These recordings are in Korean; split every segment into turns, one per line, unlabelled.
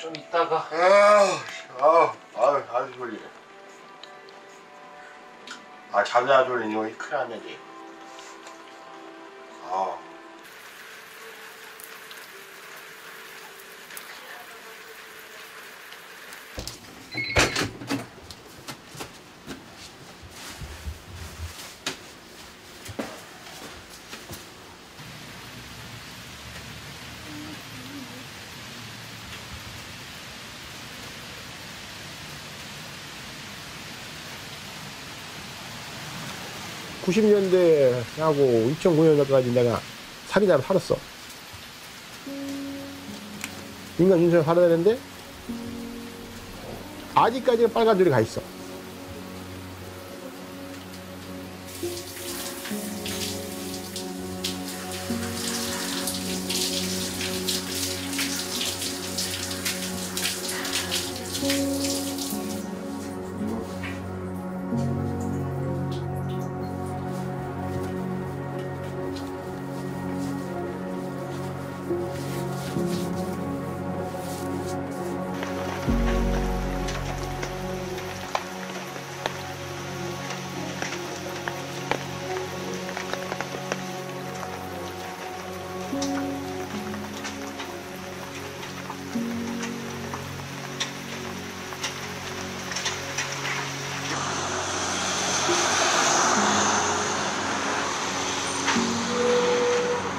좀 이따가.
아주 졸리네. 자자 졸리니 이거 큰일 났네. 아. 90년대하고 2009년까지 내가 사기자를 팔았어. 인간 인생을 팔아야 되는데 아직까지 빨간 줄이 가 있어.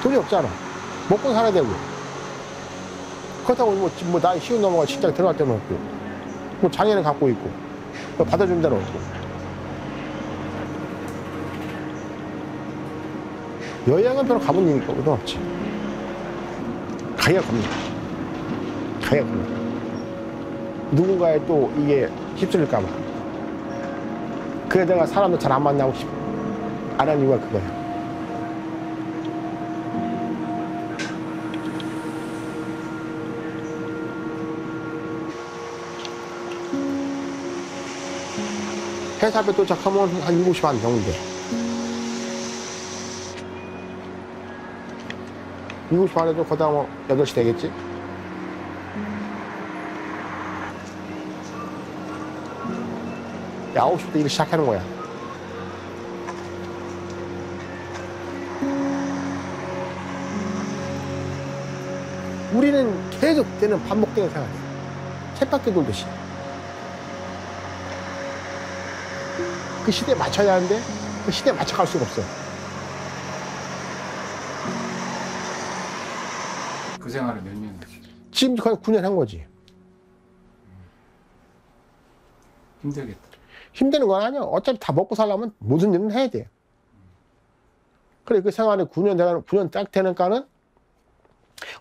돈이 없잖아. 먹고 살아야 되고. 그렇다고 뭐 나이 쉬운 놈아가 직장 들어갈 데는 없고, 뭐 장애는 갖고 있고, 뭐 받아주는 데는 없고. 여행은 별로 가본 일이 없지. 가야 겁니다. 가야 겁니다. 누군가에 또 이게 휩쓸릴까봐. 그래 내가 사람도 잘 안 만나고 안 한 이유가 그거야. 회사 앞에 도착하면 한 7시 반 정도 돼. 7시 반에도 거다 뭐 8시 되겠지? 야, 9시부터 일 시작하는 거야. 우리는 계속 되는 반복되는 생활이야. 쳇바퀴 돌듯이. 그 시대에 맞춰야 하는데 그 시대에 맞춰갈 수가 없어.
그 생활을 몇 년 하시죠?
지금 거의 9년 한 거지.
힘들겠다.
힘드는 건 아니야. 어차피 다 먹고 살려면 모든 일은 해야 돼. 그래 그 생활에 9년 딱 되니까는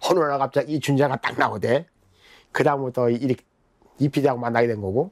어느 날 갑자기 이 준자가 딱 나오대. 그 다음부터 이 피디하고 만나게 된 거고.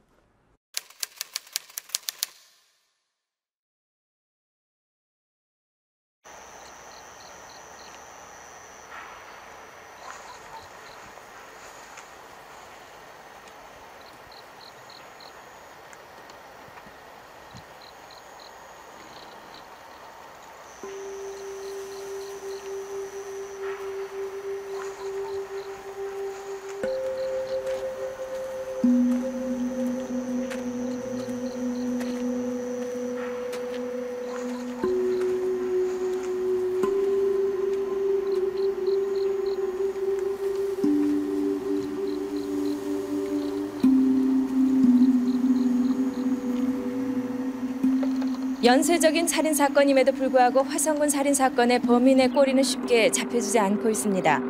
연쇄적인 살인사건임에도 불구하고 화성군 살인사건의 범인의 꼬리는 쉽게 잡혀지지 않고 있습니다.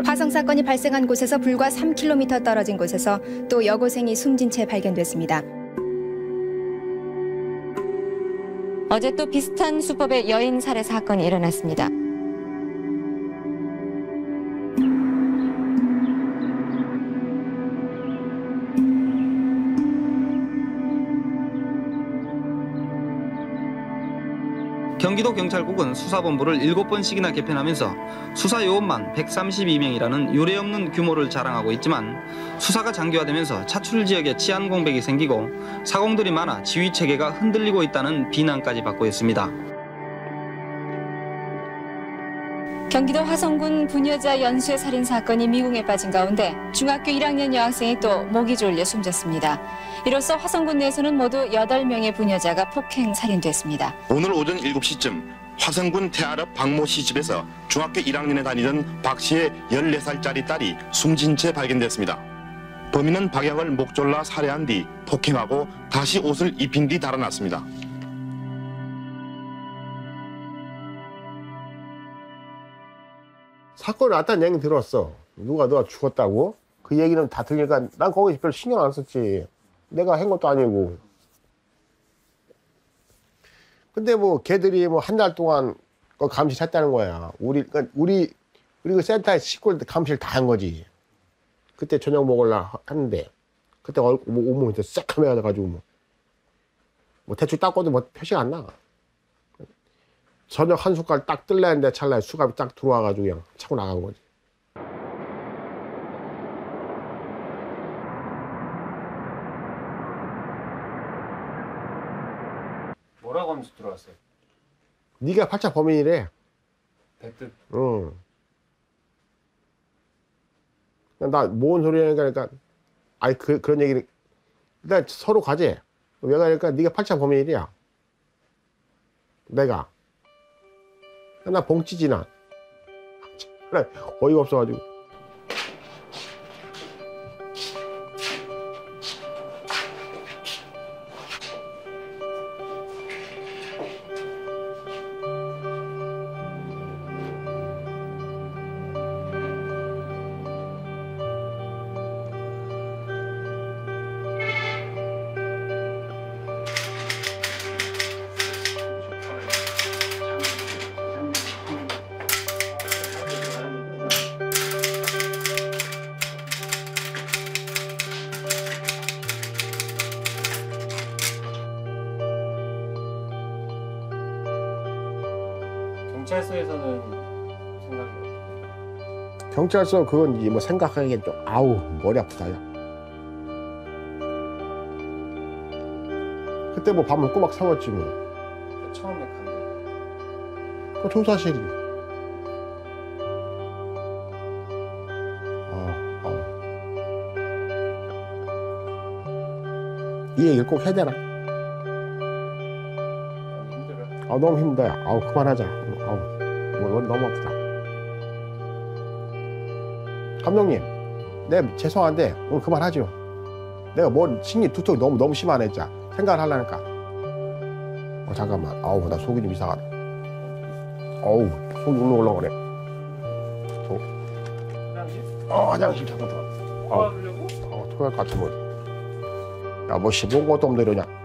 화성사건이 발생한 곳에서 불과 3km 떨어진 곳에서 또 여고생이 숨진 채 발견됐습니다. 어제 또 비슷한 수법의 여인 살해 사건이 일어났습니다.
경기도 경찰국은 수사본부를 7번씩이나 개편하면서 수사 요원만 132명이라는 유례없는 규모를 자랑하고 있지만 수사가 장기화되면서 차출 지역에 치안 공백이 생기고 사공들이 많아 지휘체계가 흔들리고 있다는 비난까지 받고 있습니다.
경기도 화성군 부녀자 연쇄 살인 사건이 미궁에 빠진 가운데 중학교 1학년 여학생이 또 목이 졸려 숨졌습니다. 이로써 화성군 내에서는 모두 8명의 부녀자가 폭행 살인됐습니다.
오늘 오전 7시쯤 화성군 태아읍 박모 씨 집에서 중학교 1학년에 다니던 박 씨의 14살짜리 딸이 숨진 채 발견됐습니다. 범인은 박양을 목 졸라 살해한 뒤 폭행하고 다시 옷을 입힌 뒤 달아났습니다.
사건이 났다는 얘기 들었어. 누가 죽었다고? 그 얘기는 다 들으니까 난 거기 별로 신경 안 썼지. 내가 한 것도 아니고. 근데 뭐 걔들이 뭐 한 달 동안 감시했다는 거야. 우리 그 센터에 식구들 감시를 다 한 거지. 그때 저녁 먹으려 하는데 그때 온몸이 새카매가지고 뭐 대충 닦고도 뭐 표시가 안 나. 저녁 한 숟갈 딱 뜰려는데 찰나에 수갑이 딱 들어와가지고 그냥 차고 나간 거지.
뭐라고 하면서 들어왔어요?
네가 팔자 범인이래.
대뜻.
응. 나 뭔 소리야 그러니까 아니 그런 얘기를 일단 서로 가지. 왜 그러니까 네가 팔자 범인이야. 내가. 나 봉치지 나. 그래 어이가 없어가지고.
경찰서에서는 생각이 어때요?
경찰서 그건 이제 뭐 생각하기엔 좀 아우 머리 아프다. 야. 그때 뭐 밥은 꼬박 사왔지 뭐.
처음에 간데
그 조사실이. 이 얘기를 꼭 해야 되나?
힘들어요.
너무 힘들어요. 그만하자. 머리 너무 아프다. 감독님, 내 죄송한데 오늘 그만하죠. 내가 뭐 신기 두통이 너무 심하네 진짜. 생각을 하려니까. 잠깐만. 나 속이 좀 이상하다. 속이 울렁울렁거려. 화장실 잠깐 들어.
도와주려고?
토할 것 같은 뭐. 야, 뭐 씹은 것도 없는데 이러냐.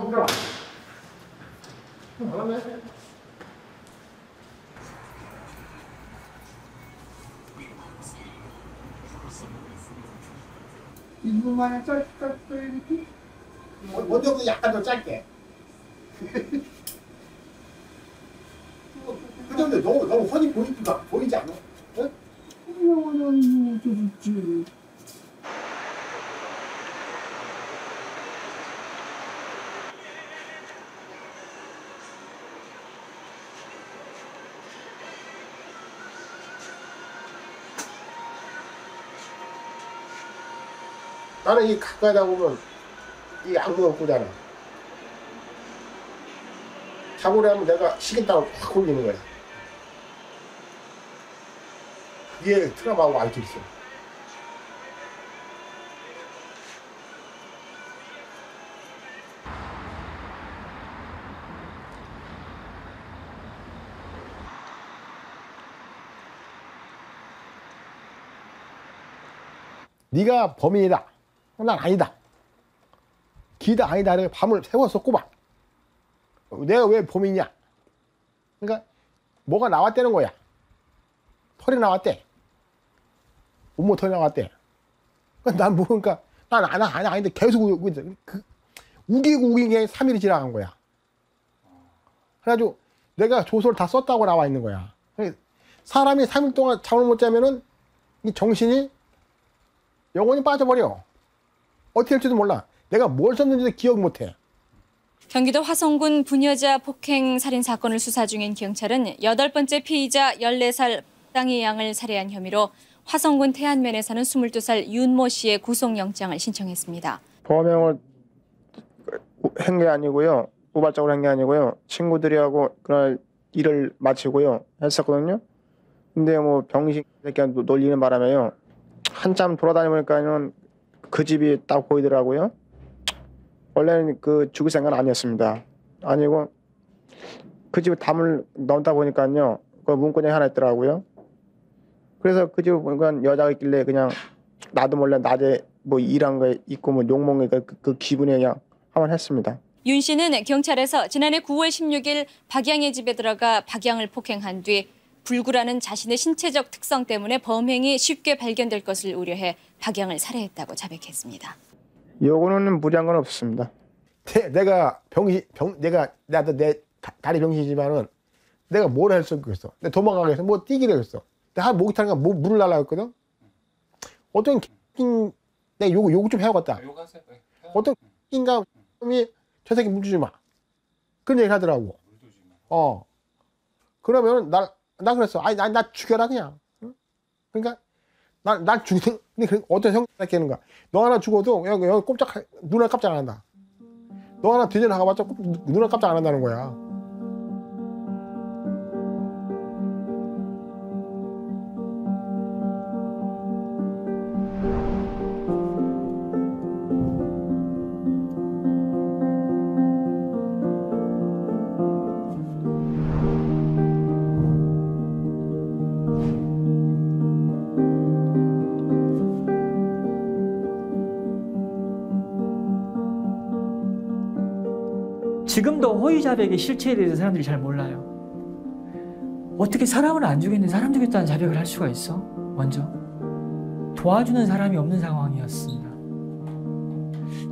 힘들어. 잘하네.
인분만에 짧게 이렇게?
먼저부터 약간 더 짧게. 그 정도 너무 훤히 보이지 않아? 응?
그러면은 좋지.
나는 이 가까이다 보면 이 악몽을 꾸잖아. 잡으려 하면 내가 식은땀을 확 흘리는 거야. 그게 트라우마하고 알수 있어. 네가 범인이다. 난 아니다. 기다 아니다. 밤을 새워서 꼬박. 내가 왜 범인이냐? 그러니까 뭐가 나왔다는 거야. 털이 나왔대. 온몸 털이 나왔대. 그러니까 난 모르니까 난 아닌데 계속 우기고 게 3일이 지나간 거야. 그래가지고 내가 조서를 다 썼다고 나와 있는 거야. 사람이 3일 동안 잠을 못 자면은 이 정신이 영혼이 빠져버려. 어떻게 할지도 몰라. 내가 뭘 썼는지도 기억 못해.
경기도 화성군 부녀자 폭행 살인 사건을 수사 중인 경찰은 8번째 피의자 14살 박당희 양을 살해한 혐의로 화성군 태안면에 사는 22살 윤모 씨의 구속영장을 신청했습니다.
범행을 한 게 아니고요. 우발적으로 한 게 아니고요. 친구들이하고 그날 일을 마치고요. 했었거든요. 근데 뭐 병신 새끼가 놀리는 바람에요. 한참 돌아다니니까는 그 집이 딱 보이더라고요. 원래는 그 죽을 생각은 아니었습니다. 아니고 그 집에 담을 넣다 보니까요. 그 문구장이 하나 있더라고요. 그래서 그 집에 보니까 여자가 있길래 그냥 나도 몰래 낮에 뭐 일한 거 있고 뭐 욕먹는 그 기분에 그냥 한번 했습니다.
윤 씨는 경찰에서 지난해 9월 16일 박양의 집에 들어가 박양을 폭행한 뒤 불구라는 자신의 신체적 특성 때문에 범행이 쉽게 발견될 것을 우려해 박양을 살해했다고 자백했습니다.
요거는 무리한 건 없습니다.
내가 나도 내 다리 병신이지만은 내가 뭘 할 수 있겠어. 내가 도망가게 해서 뭐 뛰기로 했어. 내가 한 목이 타니까 물을 날라고 했거든. 어떤 내가 요거 좀 해야겠다.
요가세.
어떤 인간이 저 새끼 물 주지 마. 그런 얘기 하더라고. 그러면 나 그랬어. 아니 나 죽여라 그냥. 그러니까 난 죽이는 어떤 생각이 하는 거야. 너 하나 죽어도 여기 꼼짝 눈을 깜짝 안 한다. 너 하나 뒤져나가봤자 눈을 깜짝 안 한다는 거야.
지금도 호의자백의 실체에 대해서 사람들이 잘 몰라요. 어떻게 사람을 안 죽였는데 사람 죽였다는 자백을 할 수가 있어? 먼저 도와주는 사람이 없는 상황이었습니다.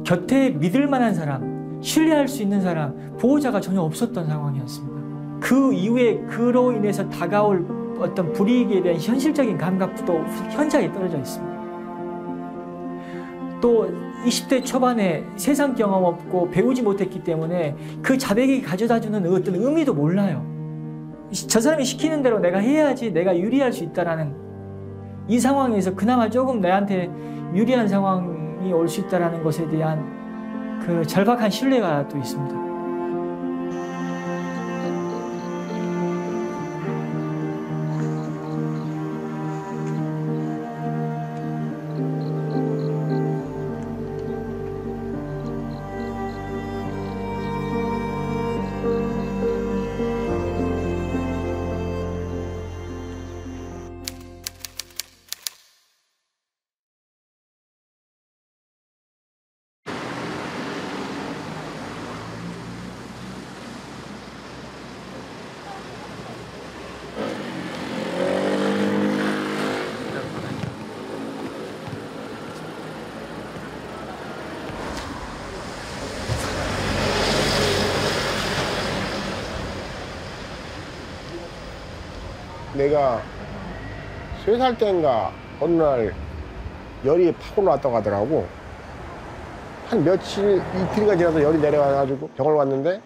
곁에 믿을 만한 사람, 신뢰할 수 있는 사람, 보호자가 전혀 없었던 상황이었습니다. 그 이후에 그로 인해서 다가올 어떤 불이익에 대한 현실적인 감각도 현저하게 떨어져 있습니다. 또 20대 초반에 세상 경험 없고 배우지 못했기 때문에 그 자백이 가져다주는 어떤 의미도 몰라요. 저 사람이 시키는 대로 내가 해야지 내가 유리할 수 있다라는 이 상황에서 그나마 조금 내한테 유리한 상황이 올 수 있다라는 것에 대한 그 절박한 신뢰가 또 있습니다.
내가 3살 때인가 어느 날 열이 팍 올라왔다고 하더라고. 한 며칠, 이틀인가 지나서 열이 내려와가지고 병원을 왔는데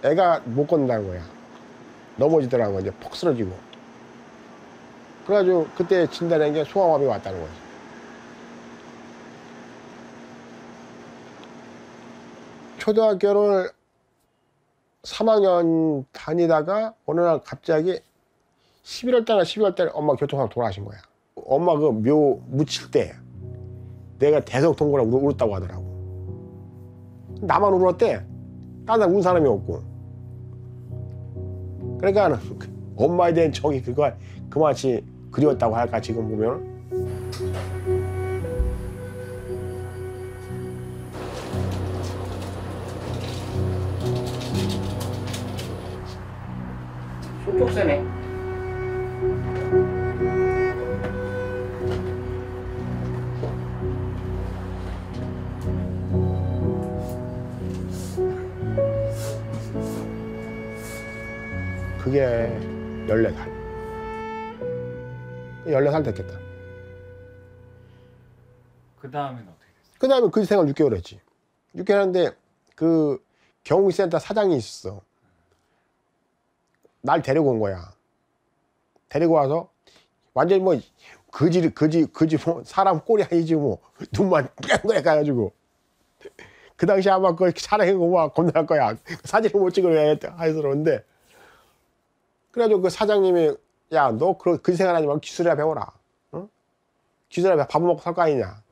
애가 못 걷는다는 거야. 넘어지더라고. 이제 퍽 쓰러지고. 그래가지고 그때 진단한 게 소아마비가 왔다는 거지. 초등학교를 3학년 다니다가 어느 날 갑자기 11월 달에 엄마 교통사고 돌아가신 거야. 엄마 그 묘 묻힐 때 내가 대성통곡을 울었다고 하더라고. 나만 울었대. 다른 사람 운 사람이 없고. 그러니까 엄마에 대한 정이 그만치 그리웠다고 할까 지금 보면.
소쪽새네.
그게 14살. 14살 됐겠다.
그 다음에는 어떻게 됐어요?
그 다음에 그 생활 6개월 했지. 6개월 했는데 그 경위센터 사장이 있었어. 날 데리고 온 거야. 데리고 와서 완전히 뭐 거지 뭐 사람 꼴이 아니지 뭐 눈만 뺑뺑 가가지고 그 당시 아마 그 촬영하고 막 겁날 거야. 사진을 못 찍으려 해서그런데 그래가지고 그 사장님이 야 너 그 생활하지 말고 기술이나 배워라. 응? 기술이나 밥 먹고 살 거 아니냐.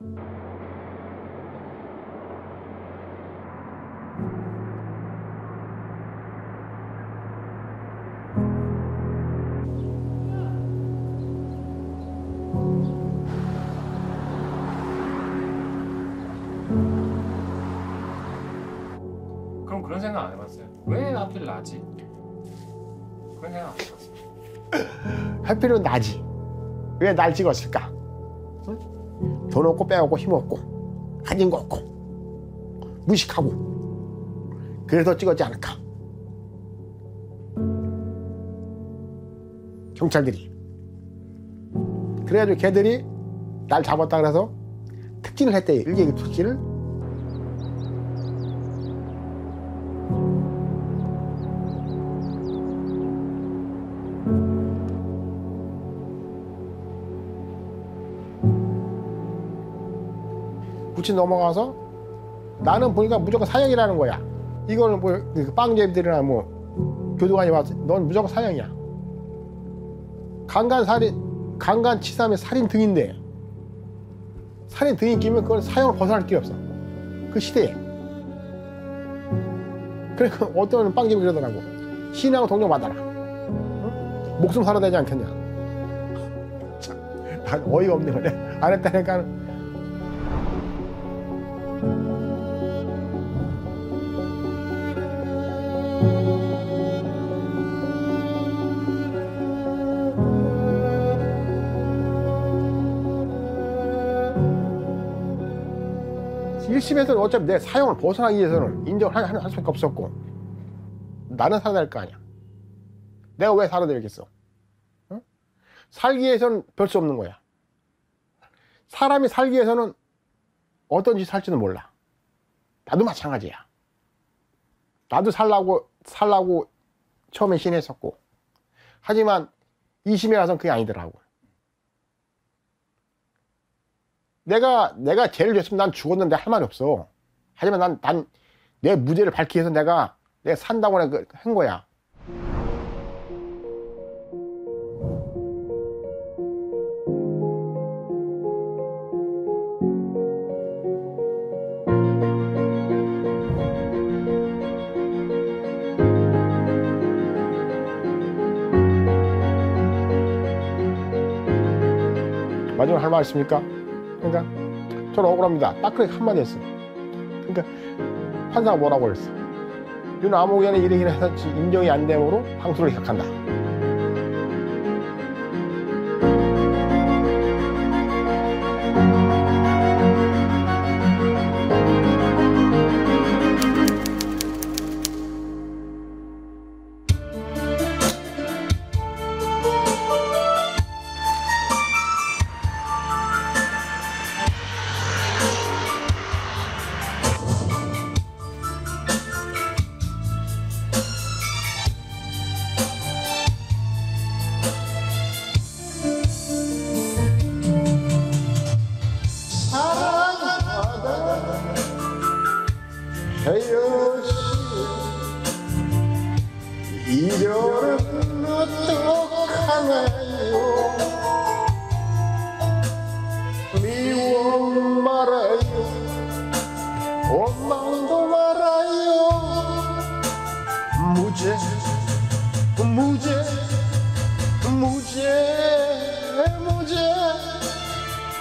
그럼 그런 생각 안 해봤어요? 왜 하필 나지? 그런 생각 안 해봤어요?
하필은 나지. 왜 날 찍었을까? 응? 돈 없고 빼먹고 힘 없고 가진 거 없고 무식하고 그래서 찍었지 않을까? 경찰들이. 그래가지고 걔들이 날 잡았다 그래서 특진을 했대. 일개기 특진을. 붙이 넘어가서 나는 보니까 무조건 사형이라는 거야. 이거는 뭐 빵제비들이나 뭐 교도관이 와서 넌 무조건 사형이야. 강간살인, 강간치사면 살인 등인데 살인 등이 끼면 그건 사형을 벗어날 길이 없어. 그 시대에. 그러니까 어떤 빵제비 그러더라고. 신하고 동료 받아라. 응? 목숨 살아야 되지 않겠냐. 참, 난 어이가 없네. 그래. 안 했다니까. 일심에서는 어차피 내 사형을 벗어나기 위해서는 인정을 할 수밖에 없었고 나는 살아야 될 거 아니야. 내가 왜 살아야 되겠어? 응? 살기 위해서는 별 수 없는 거야. 사람이 살기 위해서는 어떤 짓을 할지는 몰라. 나도 마찬가지야. 나도 살라고 처음에 신했었고 하지만 2심에 가서는 그게 아니더라고. 내가 죄를 졌으면 난 죽었는데 할 말이 없어. 하지만 난 내 무죄를 밝히기 위해서 내가 산다고 한 거야. 마지막으로 할 말 있습니까? 그러니까 저는 억울합니다. 딱 그렇게 한마디 했어. 그러니까 판사가 뭐라고 그랬어? 윤 아무개는 이러긴 해서 인정이 안 되므로 항소를 기각한다. 이별은 어떡하나요? 미워 말아요. 원망도 말아요. 무죄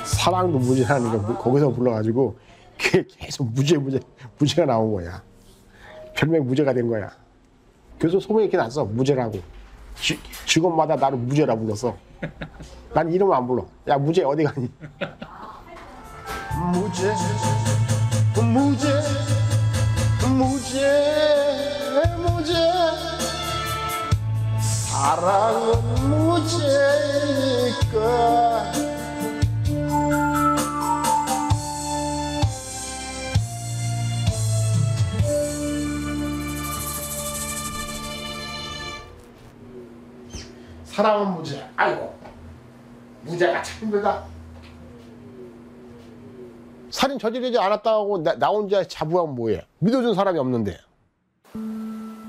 사랑도 무죄라는 거 거기서 불러가지고 계속 무죄가 나온 거야. 별명 무죄가 된 거야. 교수 소문이 이렇게 났어. 무죄라고. 직원마다 나를 무죄라 불렀어. 난 이름을 안 불러. 야 무죄 어디 가니? 무죄 무죄 무죄 무죄 사랑은 무죄니까. 사랑은 무죄. 아이고 무죄가 참 힘들다. 살인 저지르지 않았다고 나 혼자 자부하면 뭐해. 믿어준 사람이 없는데.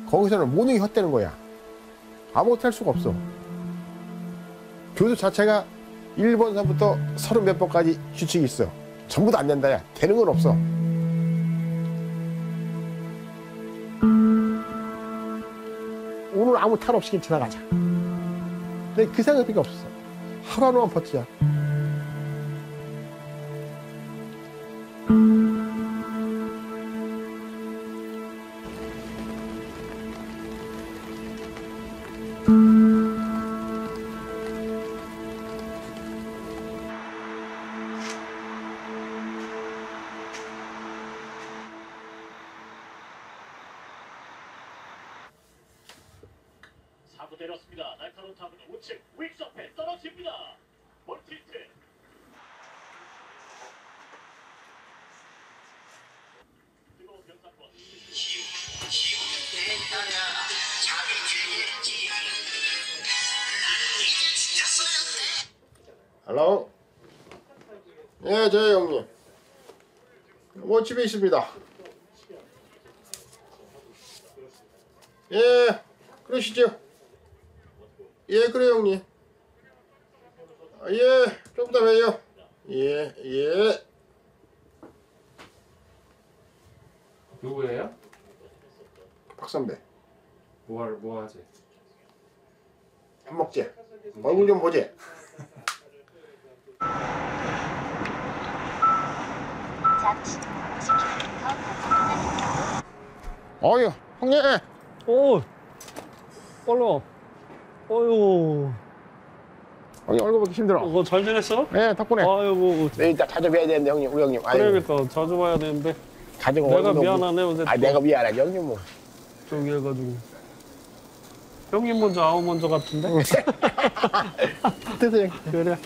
거기서는 모든 게 헛되는 거야. 아무것도 할 수가 없어. 교수 자체가 1번서부터 30몇 번까지 규칙이 있어. 전부 다 안 된다. 야. 되는 건 없어. 오늘 아무 탈 없이 지나가자. 근데 그 생각밖에 없었어. 하루하루만 버티자.
사고 때렸습니다. 날카로운 타구는 우측 윅서페 떨어집니다. 멀티히트. 뜨거운 변사건.
헬로. 예, 저요 형님. 뭐 집에 있습니다. 예, 그러시죠. 예, 그래요 형님. 예, 좀 이따 봬요. 예, 예.
누구예요?
박선배.
뭐 하지?
밥 먹지? 얼굴 좀 보지? 어휴, 형님.
오, 얼른. 어휴.
형님 얼굴 보기 힘들어.
뭐 잘 지냈어?
네, 덕분에.
아이고.
내일 이따 자주 뵈야 되는데 형님, 우리 형님. 아이고.
그러니까 자주 봐야 되는데.
가지고
내가
얼굴도
미안하네 어제.
아, 내가 미안하지 형님 뭐.
저기 해가지고. 형님 먼저 아우 먼저 같은데?
드세요.
그래.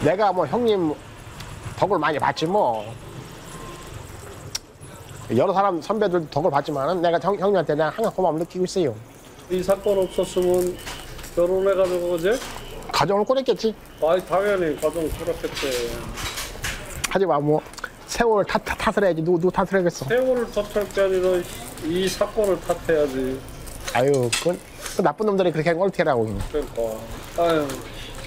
내가 뭐 형님 덕을 많이 봤지 뭐. 여러 사람 선배들 덕을 봤지만은 내가 형님한테 내가 항상 고마움 느끼고 있어요.
이 사건 없었으면 결혼해가지고 어제?
가정을 꾸렸겠지.
아이 당연히 가정 꾸렸겠지.
하지만 뭐 세월을 탓을 해야지 누구 탓을 하겠어.
세월을 탓할 게 아니라 이 사건을 탓해야지.
아유 그건 그 나쁜 놈들이 그렇게 한 걸 어떻게 하라고.
그러니까 아유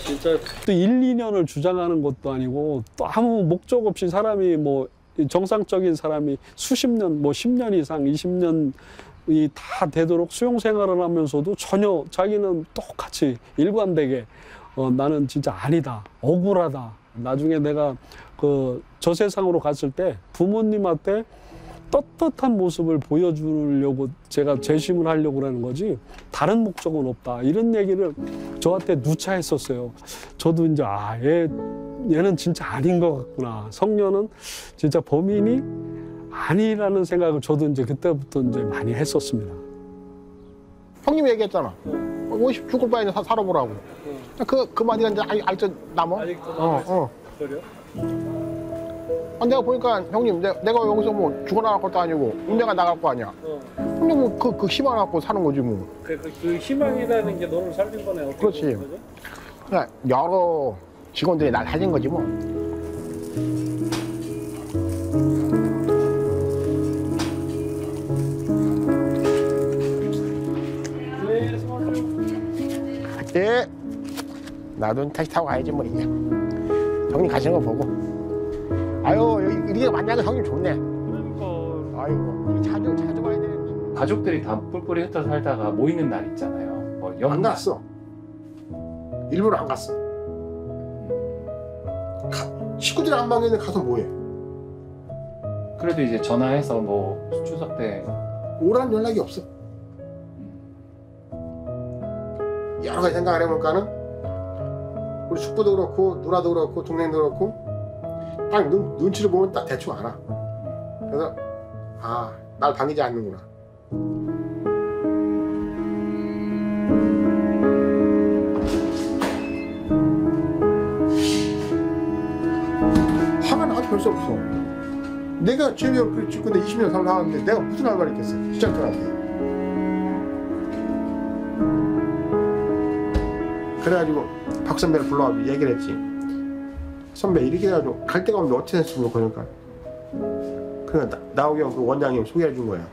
진짜 또 1, 2년을 주장하는 것도 아니고 또 아무 목적 없이 사람이 뭐 정상적인 사람이 수십 년 뭐 10년 이상 20년이 다 되도록 수용 생활을 하면서도 전혀 자기는 똑같이 일관되게 나는 진짜 아니다 억울하다. 나중에 내가 저 세상으로 갔을 때 부모님한테 떳떳한 모습을 보여주려고 제가 재심을 하려고 하는 거지 다른 목적은 없다 이런 얘기를 저한테 누차 했었어요. 저도 이제 얘는 진짜 아닌 것 같구나. 성녀는 진짜 범인이 아니라는 생각을 저도 이제 그때부터 이제 많이 했었습니다.
형님이 얘기했잖아. 50 죽을 바에는 살아보라고. 그 말이 이제 알죠 남어.
그래요?
내가 보니까 형님 내가 여기서 뭐 죽어나갈 것도 아니고 운명가 나갈 거 아니야. 근데 뭐 그 희망 갖고 사는 거지 뭐.
그 희망이라는 게 너를 살린 거네. 어떻게
그렇지.
보면, 그죠?
그러니까 여러 직원들이 날 살린 거지 뭐. 예. 나도 택시 타고 가야지 뭐 이제. 형님 가시는 거 보고. 아유 이렇게 만나서 형님 좋네.
그러니까.
아이고 자주 가야 되는데.
가족들이 다 뿔뿔이 흩어 살다가 모이는 날 있잖아요. 뭐
안 갔어. 일부러 안 갔어. 식구들이 안 반기는데 가서 뭐해?
그래도 이제 전화해서 뭐 추석 때
오라는 연락이 없어. 여러 가지 생각을 해볼까는 우리 축부도 그렇고 누나도 그렇고 동생도 그렇고 딱 눈치를 보면 딱 대충 알아. 그래서 아, 날 반기지 않는구나. 화가 나도 별 수 없어. 내가 집에 짓고 내 20년 살아왔는데 내가 무슨 할 말이 있겠어. 시작들한테. 그래가지고 박 선배를 불러가지고 얘기를 했지. 선배 이렇게 해가지고 갈 데가 없는데 어떻게 했으면 그러니까. 그러니까 나오기 형 그 원장님 소개해 준 거야.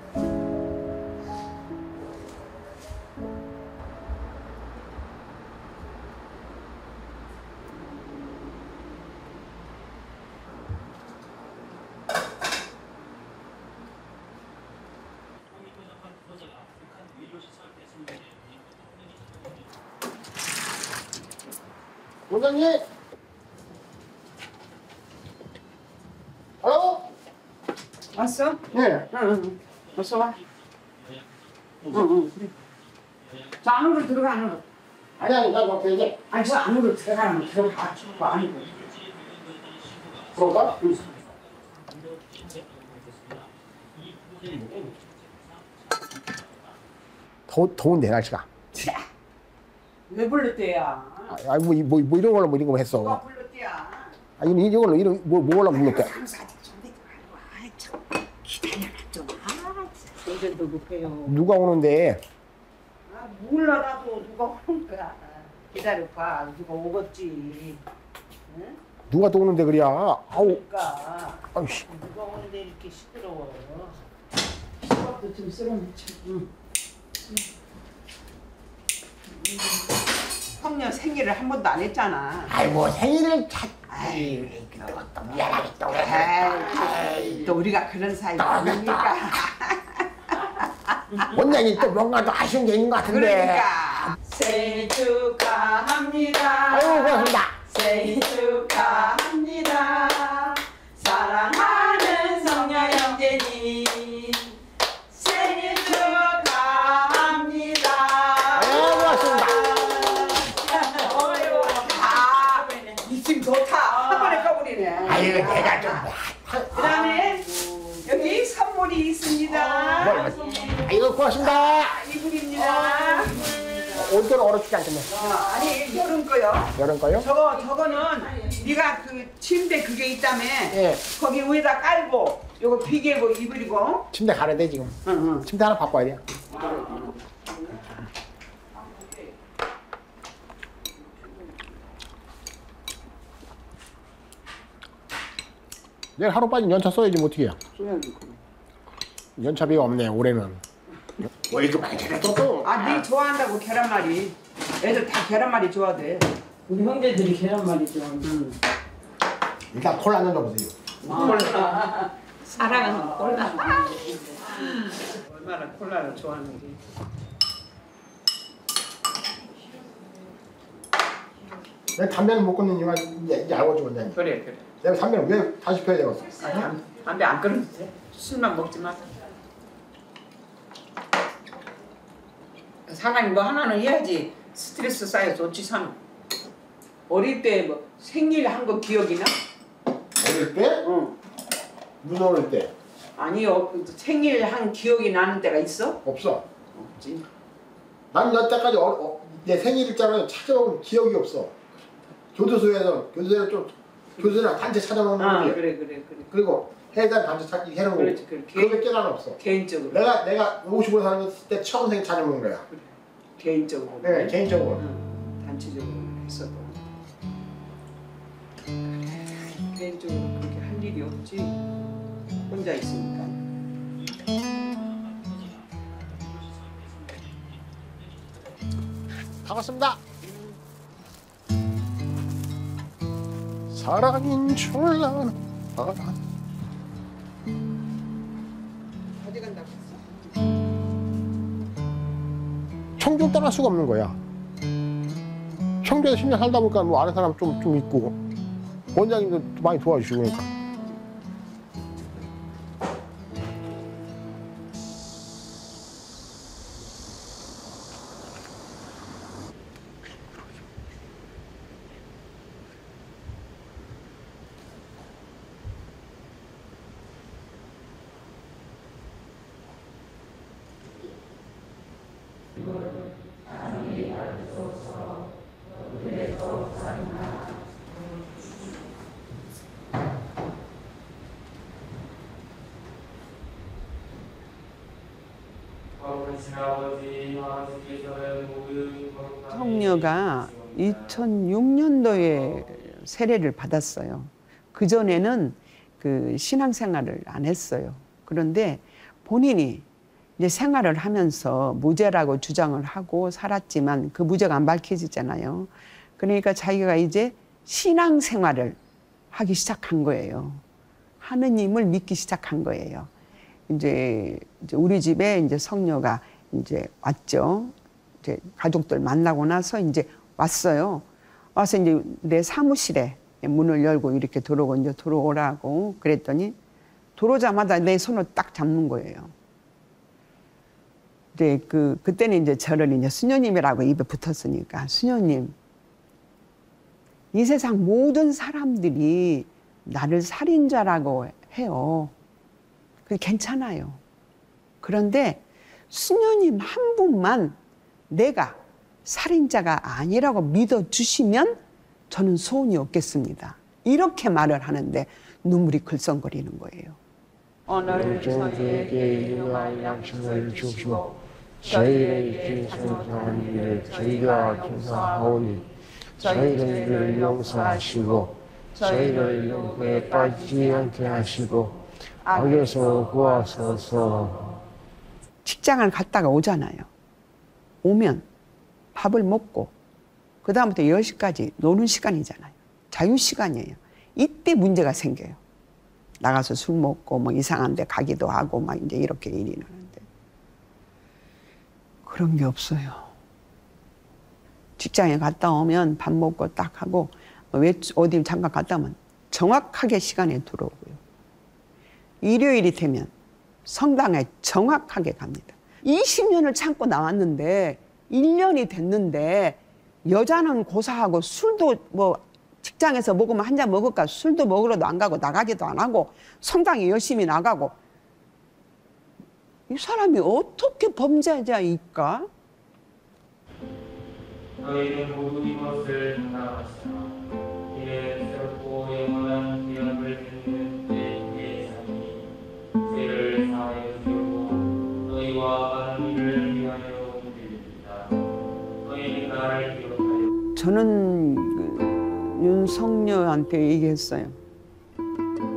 원장님! 알로?
왔어?
네.
응. 어서 와. 응, 그래. 저 안으로 들어가, 안으로.
아니, 나 뭐, 이제.
아니, 저 안으로 들어가면 들어가. 저 안으로.
그런가? 응. 더운데, 날씨가.
왜 불렀대야?
아니, 뭐 이런 걸로 이런 거 했어.
누가 불렀대야?
아니, 이걸로, 뭐 올라 불렀대.
기다려라 좀. 운전도 급해요.
누가 오는데?
아, 몰라 나도 누가 오는 거야. 기다려봐. 누가 오겠지. 응?
누가 또 오는데 그래야? 아우.
그러니까.
아이씨.
누가 오는데 이렇게 시끄러워. 수박도 좀 썰어놓자. 응. 형년 생일을 한 번도 안 했잖아.
아이고, 생일을
아이, 또 미안하게 또 그래. 또 우리가 그런 사이 아닙니까?
원장님 또 뭔가 더 아쉬운 게 있는 것 같은데.
그러니까 생일 축하합니다.
아이고, 고맙습니다.
생일 축하합니다. 사랑하는 성녀 형제님 생일 축하합니다.
아이고, 고맙습니다.
이팀 좋다. 한 번에 꺼버리네.
아이고, 내가 좀.
그다음에 여기 선물이 있습니다.
아이고, 고맙습니다.
이불입니다.
올 때는 얼어주지 않겠네.
아니 여름 거요.
여름 거요?
저거는 네가 그 침대 그게 있다며.
예.
거기 위에다 깔고 요거 비계고 이불이고.
침대 가야 돼 지금.
응.
침대 하나 바꿔야 돼. 내일 하루 빠진 연차 써야지 뭐 어떻게 해. 연차비가 없네 올해는. 왜 이렇게 많이 잘했어?
아, 네 좋아한다고 계란말이. 애들 다 계란말이 좋아해. 우리 형제들이 계란말이 좋아하는.
일단 콜라 한잔 줘보세요.
사랑하는 콜라. 얼마나 콜라를 좋아하는지.
내가 담배는 못 끊는 이유가 이제 알고 원장님.
그래.
내가 담배는 왜 다시 펴야 되겠어?
아니, 담배 안 끊어도 돼. 술만 먹지 마. 사람이 뭐 하나는 해야지. 스트레스 쌓여 좋지 참. 어릴 때 뭐 생일 한 거 기억이 나?
어릴 때?
응.
무슨 어릴 때?
아니요. 생일 한 기억이 나는 때가 있어?
없어.
없지.
난 여태까지 내 생일자를 찾아본 기억이 없어. 교도소에서 교도소랑 단체 찾아먹는
아,
거지.
그래.
그리고 해당 단체 찾기 해놓은 거.
그렇지.
그게 깨달은 없어.
개인적으로.
내가 50을 사는 때 처음 생일 찾아먹는 거야.
그래. 개인적으로.
네, 개인적으로.
단체적으로 했어도. 개인적으로 그렇게 할 일이 없지. 혼자 있으니까.
반갑습니다. 사랑인 졸라 사랑.
어디 간다고 했어?
청주 떠날 수가 없는 거야. 청주에서 10년 살다 보니까 뭐 아는 사람 좀 있고 원장님도 많이 도와주시고 그러니까.
성녀가 2006년도에 세례를 받았어요. 그전에는 그 신앙생활을 안 했어요. 그런데 본인이 이제 생활을 하면서 무죄라고 주장을 하고 살았지만 그 무죄가 안 밝혀지잖아요. 그러니까 자기가 이제 신앙생활을 하기 시작한 거예요. 하느님을 믿기 시작한 거예요. 이제 우리 집에 이제 성녀가 이제 왔죠. 이제 가족들 만나고 나서 이제 왔어요. 와서 이제 내 사무실에 문을 열고 이렇게 들어오고 이제 들어오라고 그랬더니 들어오자마자 내 손을 딱 잡는 거예요. 이제 그때는 이제 저를 이제 수녀님이라고 입에 붙었으니까 수녀님, 이 세상 모든 사람들이 나를 살인자라고 해요. 그게 괜찮아요. 그런데 수녀님 한 분만 내가 살인자가 아니라고 믿어주시면 저는 소원이 없겠습니다. 이렇게 말을 하는데 눈물이 글썽거리는 거예요.
오늘 저에게 일용할 양식을 주시고 저희의 죄송한 일을 저희가 용서하오니 저희의 일을 용서하시고 저희를 영광에 빠지지 않게 하시고 악에서 구하소서.
직장을 갔다가 오잖아요. 오면 밥을 먹고 그 다음부터 10시까지 노는 시간이잖아요. 자유시간이에요. 이때 문제가 생겨요. 나가서 술 먹고 뭐 이상한 데 가기도 하고 막 이제 이렇게 일이 나는데 그런 게 없어요. 직장에 갔다 오면 밥 먹고 딱 하고 어디 잠깐 갔다 오면 정확하게 시간에 들어오고요. 일요일이 되면 성당에 정확하게 갑니다. 20년을 참고 나왔는데 1년이 됐는데 여자는 고사하고 술도 뭐 직장에서 먹으면 한 잔 먹을까 술도 먹으러도 안 가고 나가지도 안 하고 성당에 열심히 나가고 이 사람이 어떻게 범죄자일까?
너희는 모두 이것을 생각하시라. 이에 새롭고 영원한 기업을 듣는 내 예상이 죄를 사하여 주고 너희와 하나님을 위하여 드립니다. 너희는 나를 기억하여.
저는 윤석열한테 얘기했어요.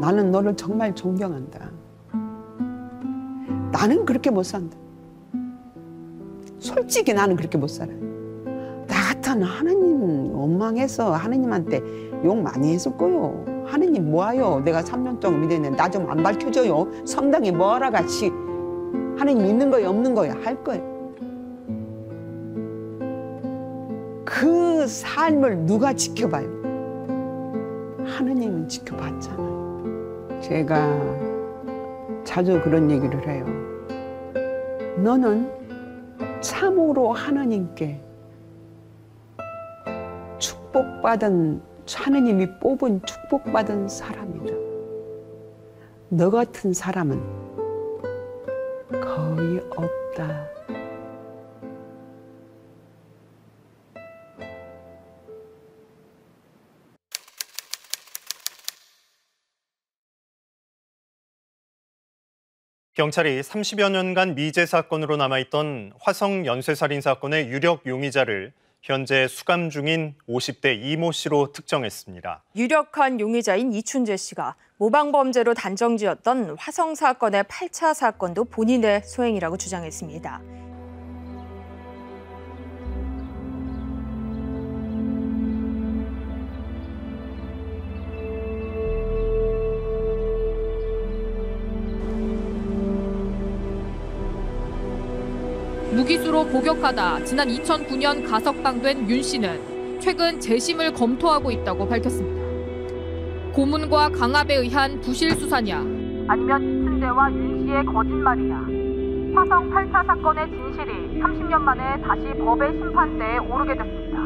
나는 너를 정말 존경한다. 나는 그렇게 못 산다. 솔직히 나는 그렇게 못 살아요. 나 같은 하느님 원망해서 하느님한테 욕 많이 했을 거요. 하느님 뭐하요? 내가 3년 동안 믿었는데 나 좀 안 밝혀줘요. 성당에 뭐하러 같이 하느님 있는 거예요 없는 거예요 할 거예요. 그 삶을 누가 지켜봐요? 하느님은 지켜봤잖아요. 제가 자주 그런 얘기를 해요. 너는 참으로 하나님께 축복받은, 하느님이 뽑은 축복받은 사람이다. 너 같은 사람은 거의 없다.
경찰이 30여 년간 미제 사건으로 남아있던 화성 연쇄살인 사건의 유력 용의자를 현재 수감 중인 50대 이모 씨로 특정했습니다.
유력한 용의자인 이춘재 씨가 모방범죄로 단정지었던 화성 사건의 8차 사건도 본인의 소행이라고 주장했습니다.
무기수로 복역하다 지난 2009년 가석방된 윤 씨는 최근 재심을 검토하고 있다고 밝혔습니다. 고문과 강압에 의한 부실 수사냐?
아니면 이춘재와 윤 씨의 거짓말이냐? 화성 8차 사건의 진실이 30년 만에 다시 법의 심판대에 오르게 됐습니다.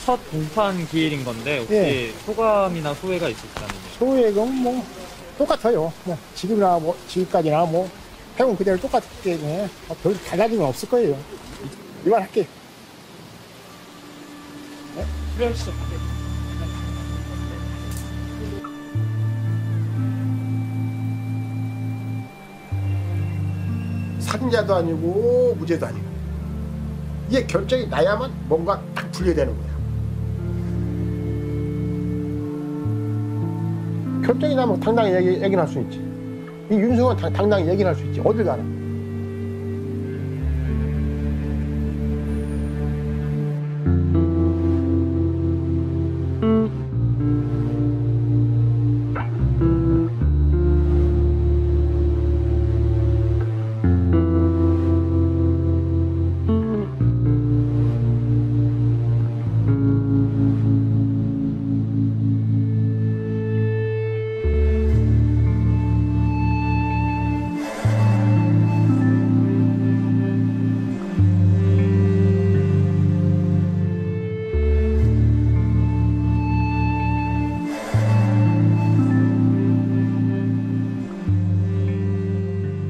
첫 공판 기일인 건데 혹시
예.
소감이나 후회가 있을까요?
소액은 뭐 똑같아요. 뭐 지금이나 뭐 지금까지나 뭐 해온 그대로 똑같기 때문에 별 달라진 건 없을 거예요. 이만 할게. 네?
그럴 수 없게.
살인자도 아니고 무죄도 아니고 이게 결정이 나야만 뭔가 딱 분리되는 거야. 결정이 나면 당당히 얘기를 할 수 있지. 이 윤석은 당당히 얘기를 할 수 있지. 어딜 가나.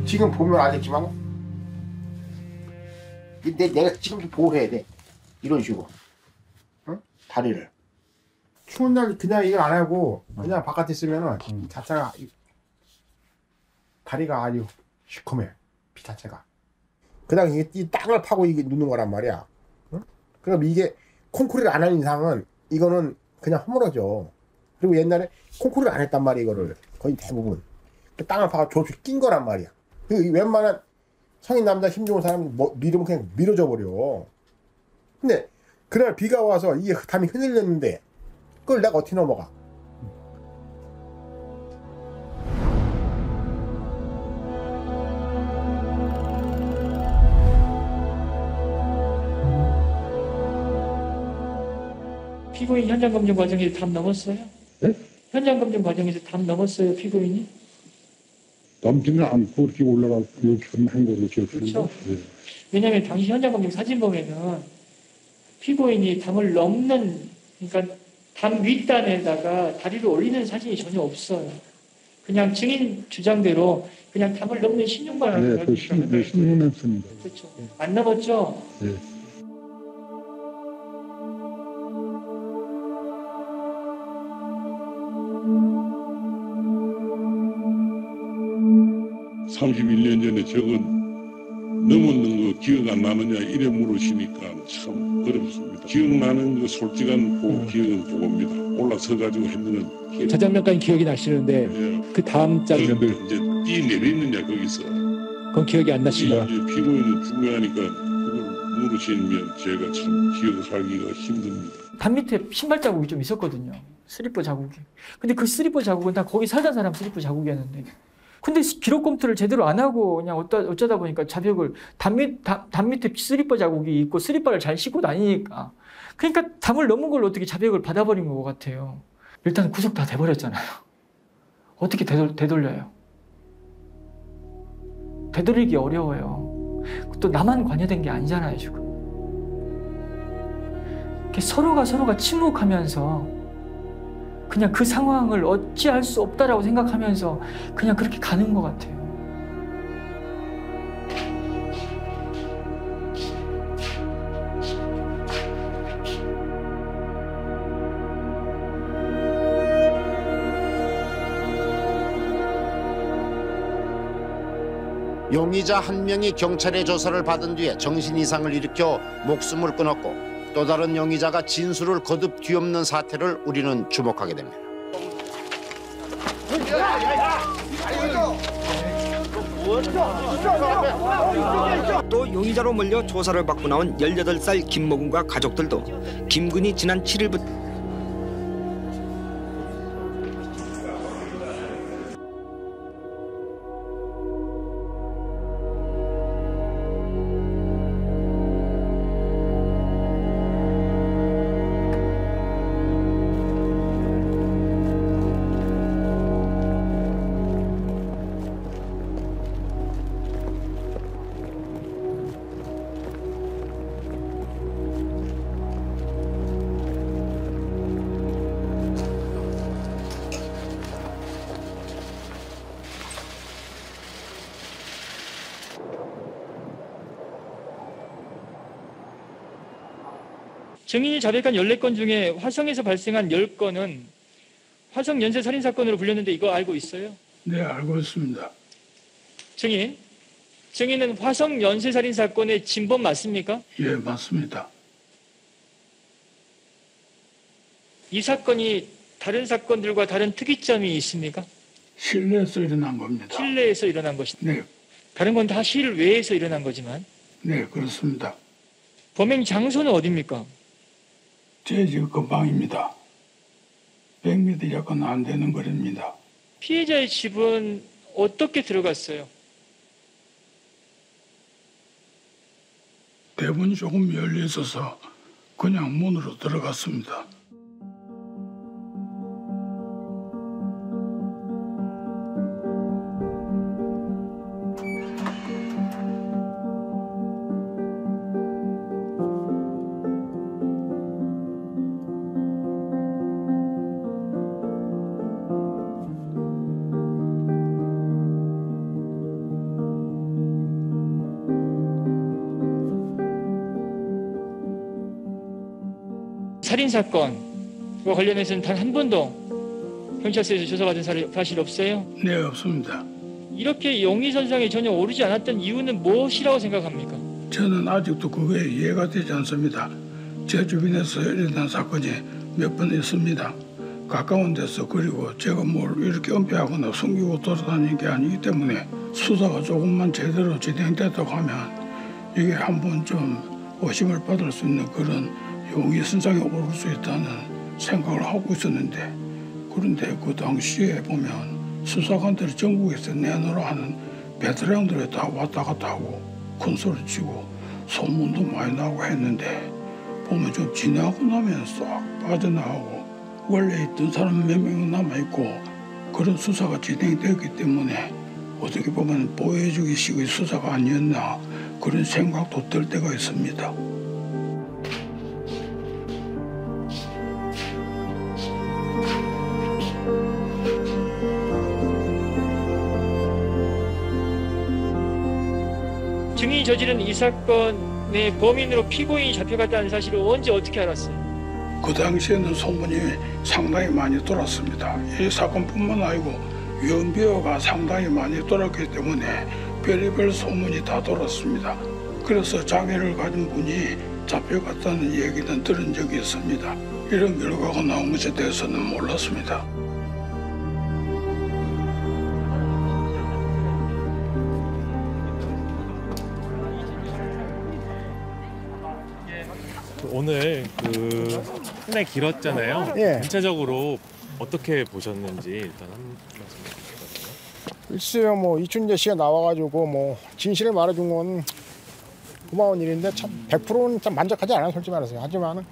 지금 보면 알겠지만 내가 지금 보호해야 돼. 이런 식으로. 응? 다리를. 추운 날 그냥 이걸 안 하고 그냥 바깥에 있으면은 자체가 다리가 아주 시커매. 피 자체가. 그다음 이 땅을 파고 이게 눕는 거란 말이야. 응? 그럼 이게 콘크리를 안 하는 이상은 이거는 그냥 허물어져. 그리고 옛날에 콘크리를 안 했단 말이야 이거를. 거의 대부분. 땅을 파고 조금씩 낀 거란 말이야. 웬만한 성인 남자 힘 좋은 사람 밀으면 그냥 밀어져 버려. 근데 그날 비가 와서 이게 담이 흔들렸는데 그걸 내가 어떻게 넘어가?
피고인 현장 검증 과정에서 담 넘었어요?
네?
현장 검증 과정에서 담 넘었어요, 피고인이?
넘지는 않고 이렇게 올라가고 이렇게 한 걸로 기억합니다.
그렇죠.
네.
왜냐하면 당시 현장 검증 사진 보면은 피고인이 담을 넘는, 그러니까 담 윗단에다가 다리를 올리는 사진이 전혀 없어요. 그냥 증인 주장대로 그냥 담을 넘는 신용만
네, 그 신문했습니다.
그렇죠. 안 넘었죠?
네. (31년) 전에 적은 넘었는 거 기억 안 나느냐 이래 물으시니까 참 어렵습니다. 기억나는 거 솔직한 기억은 그겁니다. 올라서 가지고 했는 건
저 장면까지 기억이 나시는데 그 다음 장면
이제 뛰 내리느냐 거기서
그건 기억이 안 나시나요?
피고인은 중요하니까 그걸 물으시면 제가 참 기억하기가 힘듭니다.
담 밑에 신발 자국이 좀 있었거든요. 슬리퍼 자국이. 근데 그 슬리퍼 자국은 다 거기 살던 사람 슬리퍼 자국이었는데. 근데 기록 검토를 제대로 안 하고 그냥 어쩌다 보니까 자백을 담 밑에 슬리퍼 자국이 있고 슬리퍼를 잘 신고 다니니까. 그러니까 담을 넘은 걸 어떻게 자백을 받아버린 것 같아요. 일단 구속 다 돼버렸잖아요. 어떻게 되돌려요? 되돌리기 어려워요. 또 나만 관여된 게 아니잖아요, 지금. 서로가 침묵하면서 그냥 그 상황을 어찌할 수 없다라고 생각하면서 그냥 그렇게 가는 것 같아요.
용의자 한 명이 경찰의 조사를 받은 뒤에 정신 이상을 일으켜 목숨을 끊었고 또 다른 용의자가 진술을 거듭 뒤엎는 사태를 우리는 주목하게 됩니다.
또 용의자로 몰려 조사를 받고 나온 18살 김모군과 가족들도 김군이 지난 7일부터
증인이 자백한 14건 중에 화성에서 발생한 10건은 화성 연쇄 살인 사건으로 불렸는데 이거 알고 있어요?
네, 알고 있습니다.
증인은 화성 연쇄 살인 사건의 진범 맞습니까?
예, 맞습니다.
이 사건이 다른 사건들과 다른 특이점이 있습니까?
실내에서 일어난 겁니다.
실내에서 일어난 것입니다.
네.
다른 건 다 실외에서 일어난 거지만.
네, 그렇습니다.
범행 장소는 어디입니까?
제 집 근방입니다. 100m 약간 안 되는 거리입니다.
피해자의 집은 어떻게 들어갔어요?
대문이 조금 열려 있어서 그냥 문으로 들어갔습니다.
살인사건과 관련해서는 단 한 번도 경찰서에서 조사받은 사실 없어요?
네, 없습니다.
이렇게 용의선상에 전혀 오르지 않았던 이유는 무엇이라고 생각합니까?
저는 아직도 그게 이해가 되지 않습니다. 제 주변에서 일어난 사건이 몇 번 있습니다. 가까운 데서. 그리고 제가 뭘 이렇게 은폐하거나 숨기고 돌아다니는 게 아니기 때문에 수사가 조금만 제대로 진행됐다고 하면 이게 한 번 좀 의심을 받을 수 있는 그런 용의선상에 오를 수 있다는 생각을 하고 있었는데, 그런데 그 당시에 보면 수사관들이 전국에서 내놓으라 하는 베테랑들이 다 왔다 갔다 하고 큰 소리 치고 소문도 많이 나고 했는데, 보면 좀 지나고 나면 싹 빠져나가고 원래 있던 사람 몇 명 남아있고 그런 수사가 진행되었기 때문에 어떻게 보면 보여주기 식의 수사가 아니었나 그런 생각도 들 때가 있습니다.
증인이 저지른 이 사건의 범인으로 피고인이 잡혀갔다는 사실을 언제 어떻게 알았어요?
그 당시에는 소문이 상당히 많이 돌았습니다. 이 사건뿐만 아니고 연비어가 상당히 많이 돌았기 때문에 별의별 소문이 다 돌았습니다. 그래서 장애를 가진 분이 잡혀갔다는 얘기는 들은 적이 있습니다. 이런 결과가 나온 것에 대해서는 몰랐습니다.
오늘 상당히 길었잖아요.
예.
전체적으로 어떻게 보셨는지 일단 한 말씀 해주실까요?
글쎄요, 뭐 이춘재 씨가 나와가지고 뭐 진실을 말해준 건 고마운 일인데 참 100%는 참 만족하지 않아요, 솔직히 말해서. 하지만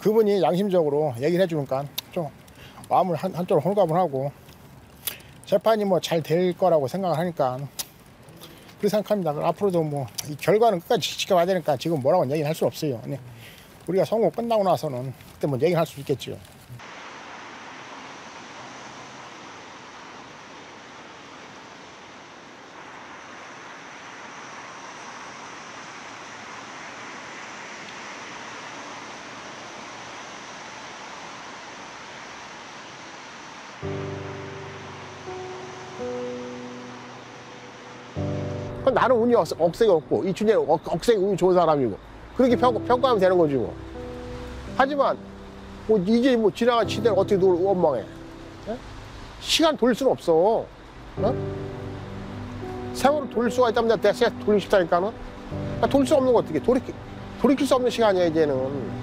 그분이 양심적으로 얘기를 해주니까 좀 마음을 한쪽으로 홀가분하고 재판이 뭐 잘 될 거라고 생각을 하니까 그렇게 생각합니다. 앞으로도 뭐 이 결과는 끝까지 지켜봐야 되니까 지금 뭐라고 얘기는 할 수 없어요. 우리가 선고 끝나고 나서는 그때 뭐 얘기를 할 수 있겠죠. 나는 운이 억색이 없고 이춘재 억색이 운이 좋은 사람이고 그렇게 평가하면 되는 거지 뭐. 하지만 뭐 이제 뭐 지나간 시대를 어떻게 원망해? 예? 시간 돌릴 수는 없어. 어?
세월을 돌릴 수가 있다면 내가 대체 돌리고 싶다니까는. 돌릴 수 없는 거 어떻게 돌이킬 수 없는 시간이야 이제는.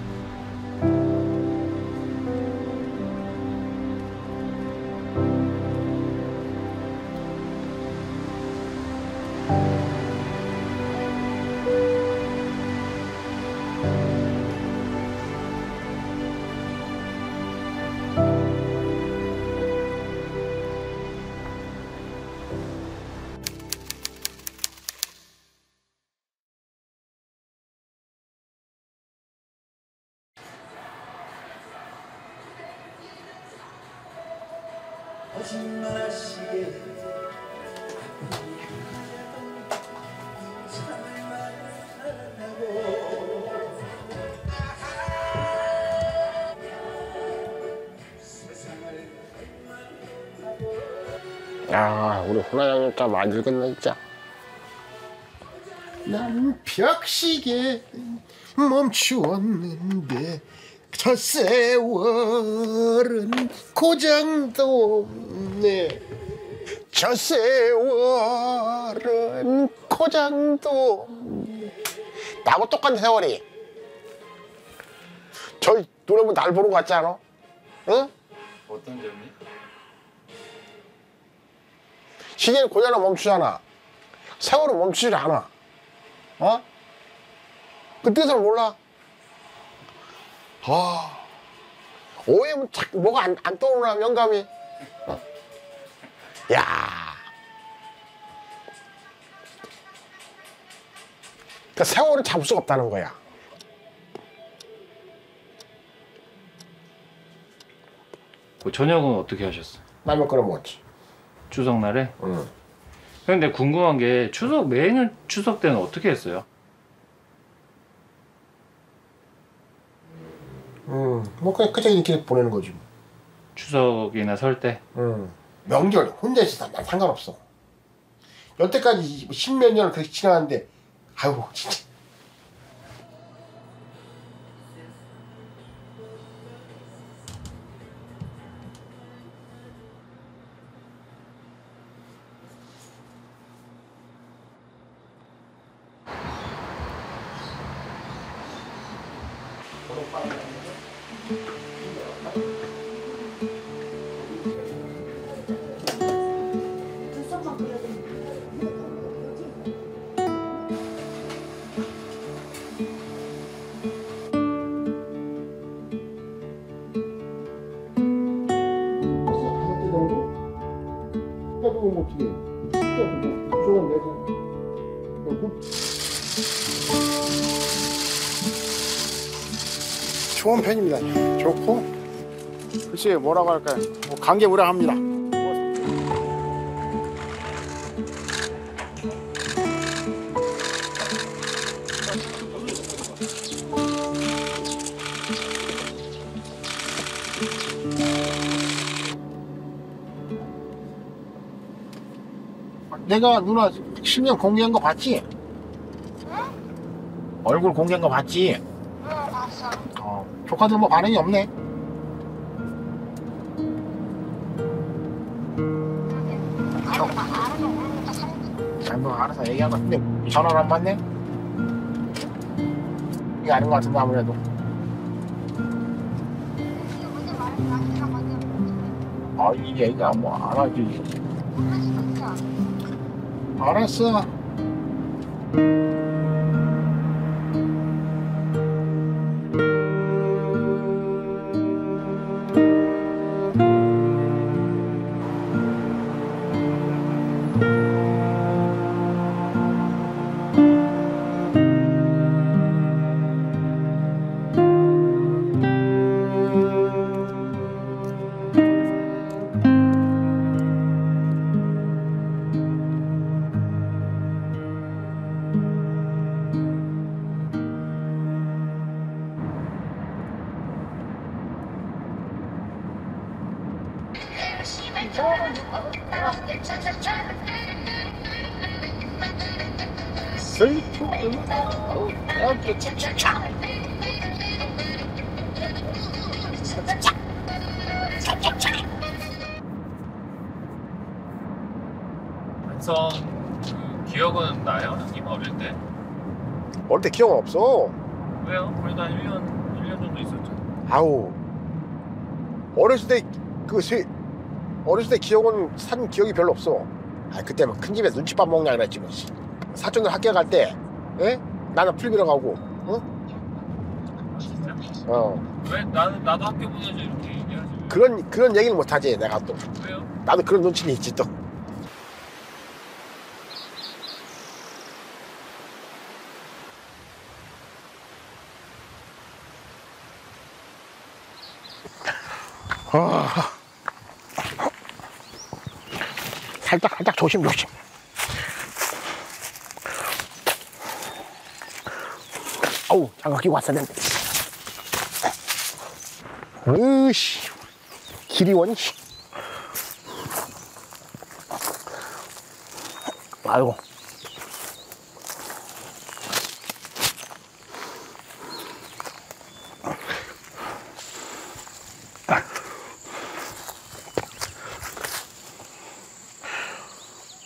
야, 우리 호나장님 참 많이 늙었네 진짜. 난 벽시계 멈추었는데 저 세월은 고장도 없네. 저 세월은 고장도 없네. 나하고 똑같은 세월이. 저희 노래분 날 보는 거 같지 않아? 응?
어떤 점이?
시계는 고장나 멈추잖아. 세월은 멈추질 않아. 어? 그 뜻을 몰라? 아, 오해면 자꾸 뭐가 안 떠오르나 영감이. 어? 야, 그 세월을 잡을 수가 없다는 거야.
그 저녁은 어떻게 하셨어?
라면 끓여 먹었지.
추석날에?
응.
근데 궁금한 게 매년 추석 때는 어떻게 했어요?
뭐 그냥 그저 이렇게 보내는 거지 뭐.
추석이나 설 때?
명절 혼자 있어. 난 상관없어. 여태까지 십몇 년을 그렇게 지나갔는데 아이고 진짜. 좋은 편입니다. 좋고, 글쎄 뭐라고 할까요? 뭐 감개무량합니다. 내가 누나 실명 공개한 거 봤지? 얼굴 공개한 거 봤지? 조카들 뭐 반응이 없네. 뭐 알아서 얘기한 것 같은데 전화를 안 받네? 이게 아닌 것 같은데 아무래도. 아, 이 얘기가 뭐 안 하지. 알았어.
완성
기억은 나요? 형님 어릴 때?
어릴 때 기억은 없어.
왜요? 그래도 한 1년 정도 있었죠.
아우. 어렸을 때 어렸을 때 기억은 산 기억이 별로 없어. 아 그때 막 큰 집에서 눈칫밥 먹냐 그랬지 뭐. 사촌들 학교 갈 때, 에? 나는 풀비러 가고, 어?
아 진짜?
어.
왜 나도 학교 보내줘 이렇게 얘기하지?
그런 얘기를 못 하지 내가 또.
왜요?
나도 그런 눈치는 있지 또. 살짝 조심. 어우, 장갑 끼고 왔어야 되는데. 으씨, 기리원이. 아이고.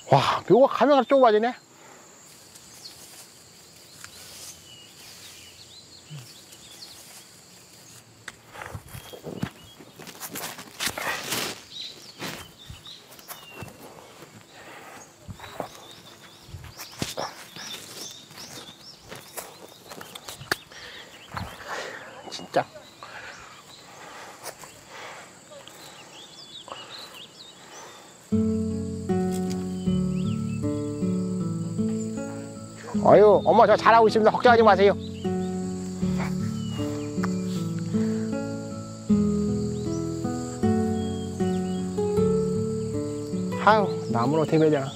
와, 묘가 가면가 좁아지네. 진짜. 아유, 엄마 저 잘하고 있습니다. 걱정하지 마세요. 아유, 나무는 어떻게 해야 되나.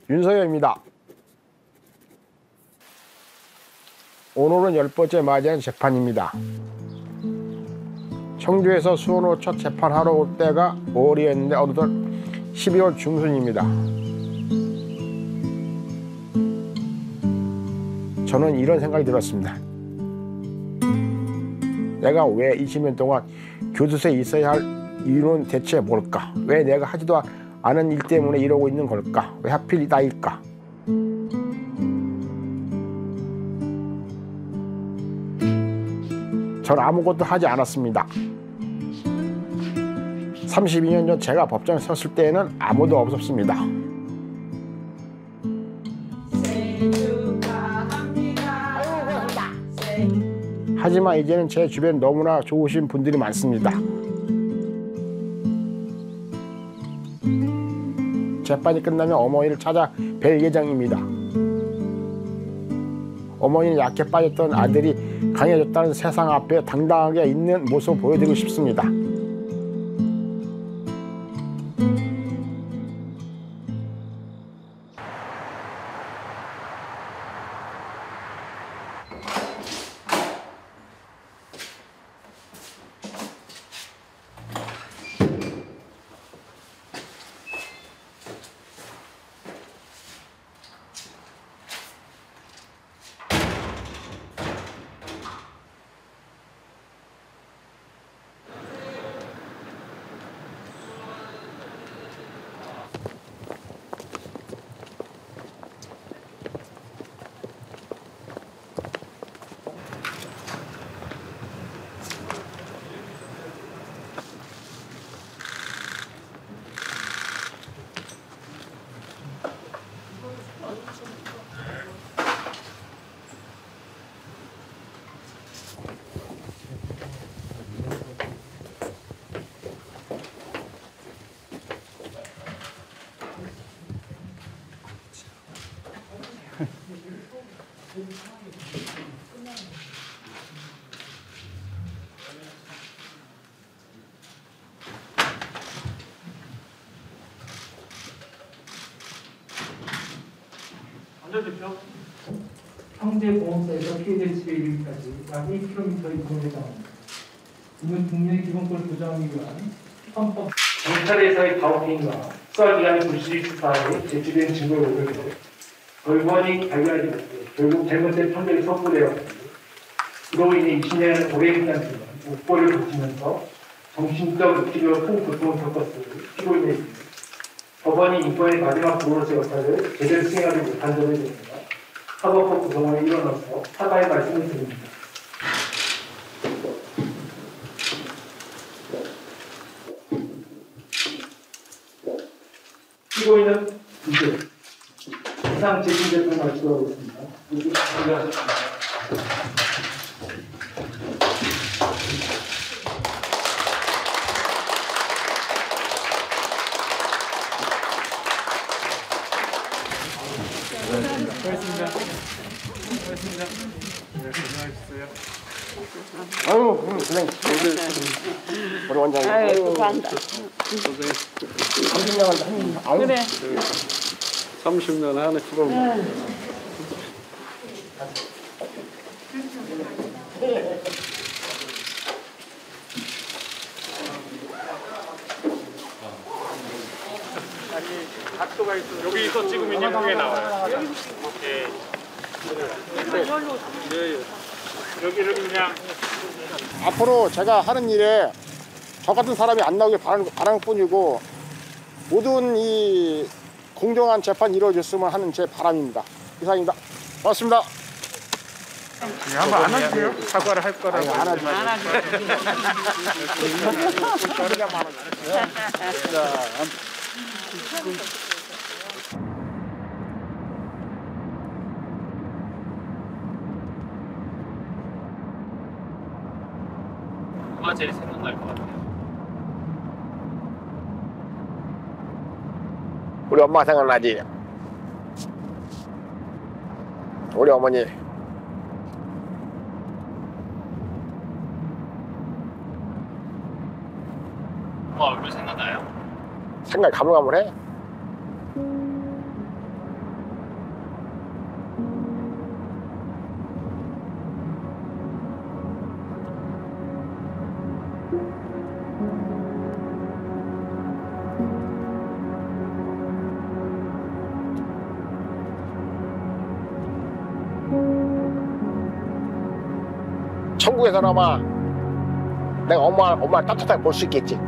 윤서영입니다. 오늘은 10번째 맞이하는 재판입니다. 청주에서 수원 후 첫 재판하러 올 때가 5월이었는데 어느덧 12월 중순입니다. 저는 이런 생각이 들었습니다. 내가 왜 20년 동안 교도소에 있어야 할 이유는 대체 뭘까? 왜 내가 하지도 않은 일 때문에 이러고 있는 걸까? 왜 하필 나일까? 전 아무것도 하지 않았습니다. 32년 전 제가 법정에 섰을 때에는 아무도 없었습니다. 하지만 이제는 제 주변 너무나 좋으신 분들이 많습니다. 재판이 끝나면 어머니를 찾아 뵐 예정입니다. 어머니는 약해 빠졌던 아들이 강해졌다는 세상 앞에 당당하게 있는 모습을 보여드리고 싶습니다.
앉아주십시오. 형제보험사에서 피해자의 집에 이르기까지 약 1km 이동을 예정합니다. 이는 국민의 기본권을 보장하기 위한 헌법 경찰에서의 가혹행위와 수사기관 불시익 수사에 제출된 증거를 오르고 결과원이 발견하지 못해 결국 잘못된 판결이 선고되었고 그로 인해 20년 오랜 기간 동안 옥보를 거치면서 정신적 육체적으로 큰 고통을 겪었을 피고인에게 법원이 인권의 마지막 보호로서의 역할을 제대로 수행하지 못한 점에 대해서 사법법 구성원에 일어나서 사과의 말씀을 드립니다. 피고인은 이제 이상 재심 제품 발표하고 있습니다. 모두 준비하셨습니다.
고맙습니다. 고맙습니다. 네, 고생하셨어요.
아유, 그냥 우리 원장님.
아이고, 반다.
30년 한
그래.
30년 하는 프로그램.
각도가 있어. 여기서 찍으면 예쁘게 나와요. 예. 여기를 그냥
앞으로 제가 하는 일에 저 같은 사람이 안 나오길 바라는 뿐이고 모든 이 공정한 재판이 이루어졌으면 하는 제 바람입니다. 이상입니다. 고맙습니다.
한번 안아주세요. 사과를 할 거라고.
안 하지 마세요.
누가 제일 생각날 것 같아요?
우리 엄마 생각나지? 우리 어머니.
엄마 얼굴 생각나요?
생각이 가물가물해. 천국에서나마 내가 엄마 따뜻하게 볼 수 있겠지.